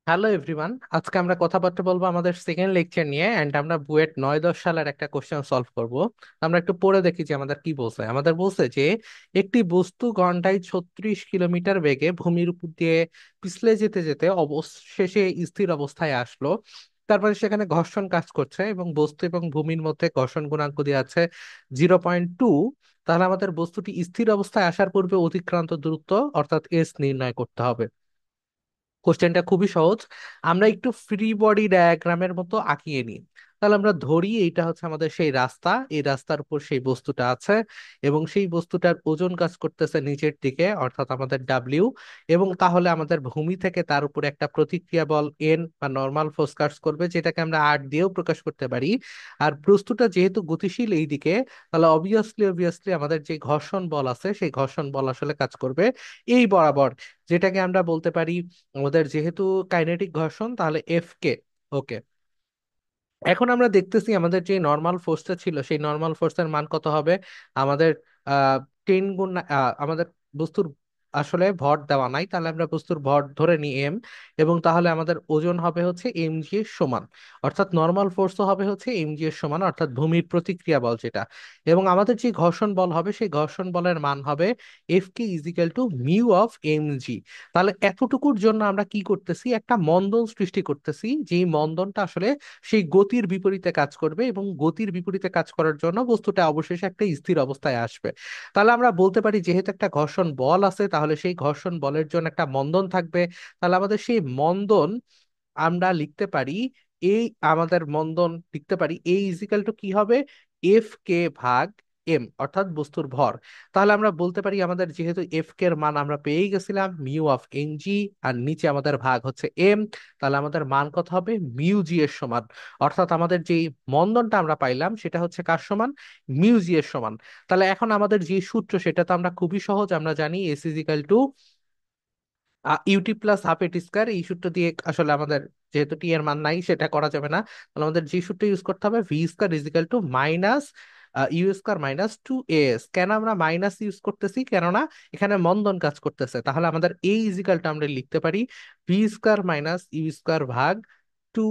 Hello everyone, আজকে আমরা কথাবার্তা বলবো আমাদের সেকেন্ড লেকচার নিয়ে এন্ড আমরা বুয়েট 9-10 সালের একটা কোশ্চেন সলভ করব। আমরা একটু পড়ে দেখি যে আমাদের কি বলছে। আমাদের বলছে যে একটি বস্তু ঘন্টায় 36 কিলোমিটার বেগে ভূমির উপর দিয়ে পিছলে যেতে যেতে অবশেষে স্থির অবস্থায় আসলো। তারপরে সেখানে ঘর্ষণ কাজ করছে এবং বস্তু এবং ভূমির মধ্যে ঘর্ষণ গুণাঙ্ক দিয়ে আছে 0.2। তাহলে আমাদের বস্তুটি স্থির অবস্থায় আসার পূর্বে অতিক্রান্ত দূরত্ব অর্থাৎ এস নির্ণয় করতে হবে। কোশ্চেনটা খুবই সহজ। আমরা একটু ফ্রি বডি ডায়াগ্রামের মতো আঁকিয়ে নিই। তাহলে আমরা ধরি এইটা হচ্ছে আমাদের সেই রাস্তা, এই রাস্তার উপর সেই বস্তুটা আছে এবং সেই বস্তুটার ওজন কাজ করতেছে নিচের দিকে অর্থাৎ আমাদের ডাব্লিউ। এবং তাহলে আমাদের ভূমি থেকে তার উপরে একটা প্রতিক্রিয়া বল এন বা নর্মাল ফোর্স কাজ করবে, যেটাকে আমরা আর দিয়েও প্রকাশ করতে পারি। আর বস্তুটা যেহেতু গতিশীল এই দিকে, তাহলে অবভিয়াসলি আমাদের যে ঘর্ষণ বল আছে সেই ঘর্ষণ বল আসলে কাজ করবে এই বরাবর, যেটাকে আমরা বলতে পারি আমাদের যেহেতু কাইনেটিক ঘর্ষণ, তাহলে এফ কে। ওকে, এখন আমরা দেখতেছি আমাদের যে নর্মাল ফোর্সটা ছিল সেই নর্মাল ফোর্সের মান কত হবে। আমাদের 10 গুণ আমাদের বস্তুর আসলে ভর দেওয়া নাই, তাহলে আমরা বস্তুর ভর ধরে নিই এম। এবং তাহলে আমাদের ওজন হবে হচ্ছে এম জি এর সমান, অর্থাৎ নর্মাল ফোর্সও হবে হচ্ছে এম জি এর সমান, অর্থাৎ ভূমির প্রতিক্রিয়া বল যেটা। এবং আমাদের যে ঘর্ষণ বল হবে সেই ঘর্ষণ বলের মান হবে F K equal to mu of M G. তাহলে এতটুকুর জন্য আমরা কি করতেছি, একটা মন্দন সৃষ্টি করতেছি, যেই মন্দনটা আসলে সেই গতির বিপরীতে কাজ করবে এবং গতির বিপরীতে কাজ করার জন্য বস্তুটা অবশেষে একটা স্থির অবস্থায় আসবে। তাহলে আমরা বলতে পারি যেহেতু একটা ঘর্ষণ বল আছে, তাহলে সেই ঘর্ষণ বলের জন্য একটা মন্দন থাকবে। তাহলে আমাদের সেই মন্দন আমরা লিখতে পারি, এই আমাদের মন্দন লিখতে পারি এই ইজিক্যাল টু কি হবে, এফ কে ভাগ এম অর্থাৎ বস্তুর ভর। তাহলে আমরা বলতে পারি আমাদের যেহেতু এফ কে এর মান আমরা পেয়ে গেছিলাম মিউ অফ এন জি, আর নিচে আমাদের ভাগ হচ্ছে এম, তাহলে আমাদের মান কত হবে, মিউ জি এর সমান। অর্থাৎ আমাদের যে মন্দনটা আমরা পাইলাম সেটা হচ্ছে কার সমান, মিউ জি এর সমান। তাহলে এখন আমাদের যে সূত্র সেটা তো আমরা খুবই সহজ, আমরা জানি S equal to U T plus half A T square. এই সূত্র দিয়ে আসলে আমাদের যেহেতু টি এর মান নাই সেটা করা যাবে না, তাহলে আমাদের যে সূত্র ইউজ করতে হবে V square equal to minus U square minus 2 S. কেন আমরা মাইনাস ইউজ করতেছি, কেননা এখানে মন্দন কাজ করতেছে। তাহলে আমাদের এই ইজিক্যালটা আমরা লিখতে পারি V square minus U square ভাগ 2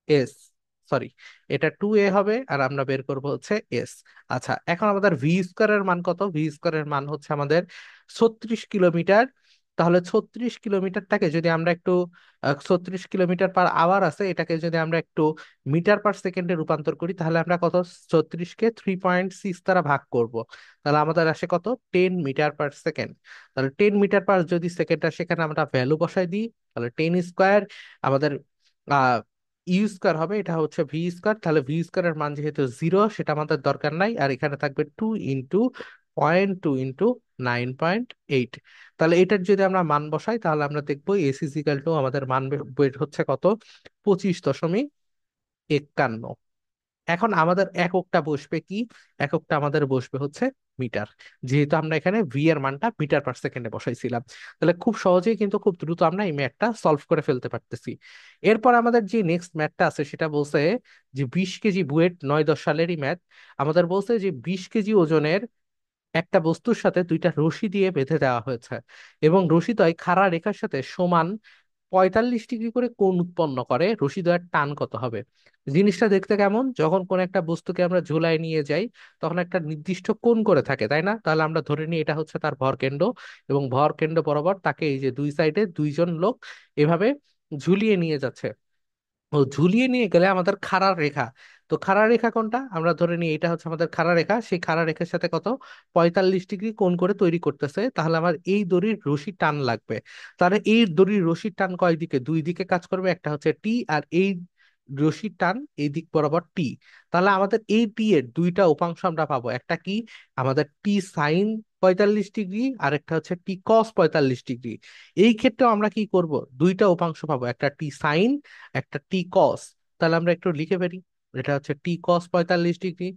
এস। সরি, এটা 2 এ হবে আর আমরা বের করব হচ্ছে এস। আচ্ছা, এখন আমাদের ভি স্কোয়ারের মান কত, ভি স্কোয়ারের মান হচ্ছে আমাদের 36 কিলোমিটার। তাহলে 36 কিলোমিটারটাকে যদি আমরা একটু 36 কিলোমিটার পার আওয়ার আছে, এটাকে যদি আমরা একটু মিটার পার সেকেন্ডে রূপান্তর করি, তাহলে আমরা কত, 36কে 3.6 দ্বারা ভাগ করব। তাহলে আমাদের আসে কত, 10 মিটার পার সেকেন্ড। তাহলে 10 মিটার পার যদি সেকেন্ড আসে, সেখানে আমরা ভ্যালু বসাই দিই, তাহলে 10 স্কোয়ার আমাদের ইউ স্কোয়ার হবে, এটা হচ্ছে ভি স্কোয়ার। তাহলে ভি স্কোয়ারের মান যেহেতু 0 সেটা আমাদের দরকার নাই, আর এখানে থাকবে 2 × 0.2 × 9.8। তাহলে এটার যদি আমরা মান বসাই, তাহলে আমরা দেখবো এস ইজিক্যাল টু আমাদের মান বের হচ্ছে কত, 25.51। এখন আমাদের এককটা বসবে কি, এককটা আমাদের বসবে হচ্ছে মিটার, যেহেতু আমরা এখানে ভি এর মানটা মিটার পার সেকেন্ডে বসাইছিলাম। তাহলে খুব সহজেই কিন্তু খুব দ্রুত আমরা এই ম্যাথটা সলভ করে ফেলতে পারতেছি। এরপর আমাদের যে নেক্সট ম্যাথটা আছে সেটা বলছে যে 20 কেজি, বুয়েট 9-10 সালেরই ম্যাথ। আমাদের বলছে যে 20 কেজি ওজনের একটা বস্তুর সাথে দুইটা রশি দিয়ে বেঁধে দেওয়া হয়েছে এবং রশিদ্বয় খাড়া রেখার সাথে সমান 45 ডিগ্রি করে কোণ উৎপন্ন করে, রশিদ্বয়ের টান কত হবে। জিনিসটা দেখতে কেমন, যখন কোন একটা বস্তুকে আমরা ঝুলায় নিয়ে যাই তখন একটা নির্দিষ্ট কোণ করে থাকে, তাই না? তাহলে আমরা ধরে নিই এটা হচ্ছে তার ভরকেন্দ্র, এবং ভরকেন্দ্র বরাবর তাকে এই যে দুই সাইডে দুইজন লোক এভাবে ঝুলিয়ে নিয়ে যাচ্ছে। ও ঝুলিয়ে নিয়ে গেলে আমাদের খাড়া রেখা, তো খাড়া রেখা কোনটা, আমরা ধরে নিই এটা হচ্ছে আমাদের খাড়া রেখা, সেই খাড়া রেখার সাথে কত, 45 ডিগ্রি কোণ করে তৈরি করতেছে। তাহলে আমার এই দড়ির রশি টান লাগবে। তাহলে এই দড়ির রশির টান কয় দিকে, দুই দিকে কাজ করবে, একটা হচ্ছে টি আর এই রশির টান এই দিক বরাবর টি। তাহলে আমাদের এই টি এর দুইটা উপাংশ আমরা পাবো, একটা কি, আমাদের টি সাইন 45 ডিগ্রি, আর একটা হচ্ছে টি কস 45 ডিগ্রি। এই ক্ষেত্রেও আমরা কি করব, দুইটা উপাংশ পাবো, একটা টি সাইন একটা টি কস। তাহলে আমরা একটু লিখে ফেলি, এটা হচ্ছে টি কস 45 ডিগ্রি,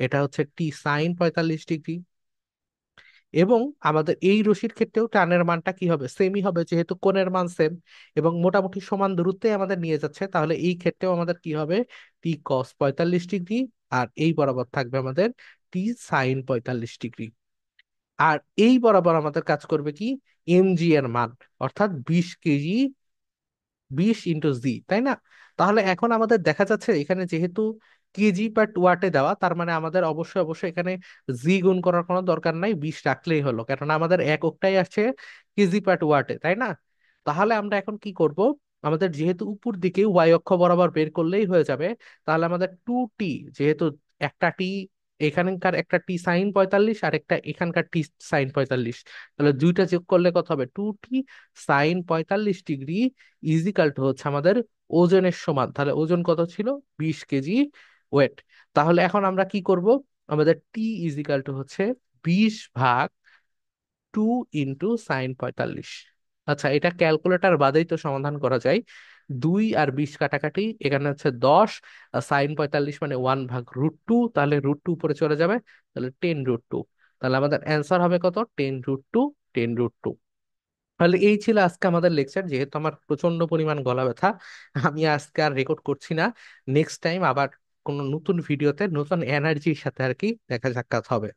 এটা হচ্ছে টি সাইন 45 ডিগ্রি। এবং আমাদের এই রশির ক্ষেত্রেও টানের মানটা কি হবে, সেমই হবে, যেহেতু কোণের মান সেম এবং মোটামুটি সমান দূরত্বে আমাদের নিয়ে যাচ্ছে, তাহলে এই ক্ষেত্রেও আমাদের কি হবে, টি কস 45 ডিগ্রি, আর এই বরাবর থাকবে আমাদের টি সাইন 45 ডিগ্রি। আর এই বরাবর আমাদের কাজ করবে কি, এম জি এর মান, অর্থাৎ 20 কেজি 20 × জি, তাই না? তাহলে এখন আমাদের দেখা যাচ্ছে এখানে যেহেতু কেজি বাট ওয়াটে দেওয়া, তার মানে আমাদের অবশ্যই অবশ্যই এখানে জি গুণ করার কোনো দরকার নাই, 20 রাখলেই হলো, কারণ আমাদের এককটাই আসছে কেজি বাট ওয়াটে, তাই না? তাহলে আমরা এখন কি করব, আমাদের যেহেতু উপর দিকে ওয়াই অক্ষ বরাবর বের করলেই হয়ে যাবে, তাহলে আমাদের 2t, যেহেতু একটা টি, এখানকার একটা টি সাইন 45 আর একটা এখানকার টি সাইন 45, তাহলে দুইটা যোগ করলে কত হবে, 2t sin 45 degree is equal two হচ্ছে আমাদের ওজনের সমান। তাহলে ওজন কত ছিল, 20 কেজি ওয়েট। তাহলে এখন আমরা কি করব, আমাদের টি ইজিক্যাল টু হচ্ছে 20/2 × sin 45। আচ্ছা, এটা ক্যালকুলেটর বাদেই তো সমাধান করা যায়। 2 আর 20 কাটাকাটি, এখানে হচ্ছে 10, sin 45 মানে 1/√2, তাহলে √2 উপরে চলে যাবে, তাহলে 10√2। তাহলে আমাদের অ্যান্সার হবে কত, 10√2, 10√2। তাহলে এই ছিল আজকে আমাদের লেকচার। যেহেতু আমার প্রচন্ড পরিমাণ গলা ব্যথা, আমি আজকে আর রেকর্ড করছি না। নেক্সট টাইম আবার কোনো নতুন ভিডিওতে নতুন এনার্জির সাথে আর কি দেখা সাক্ষাৎ হবে।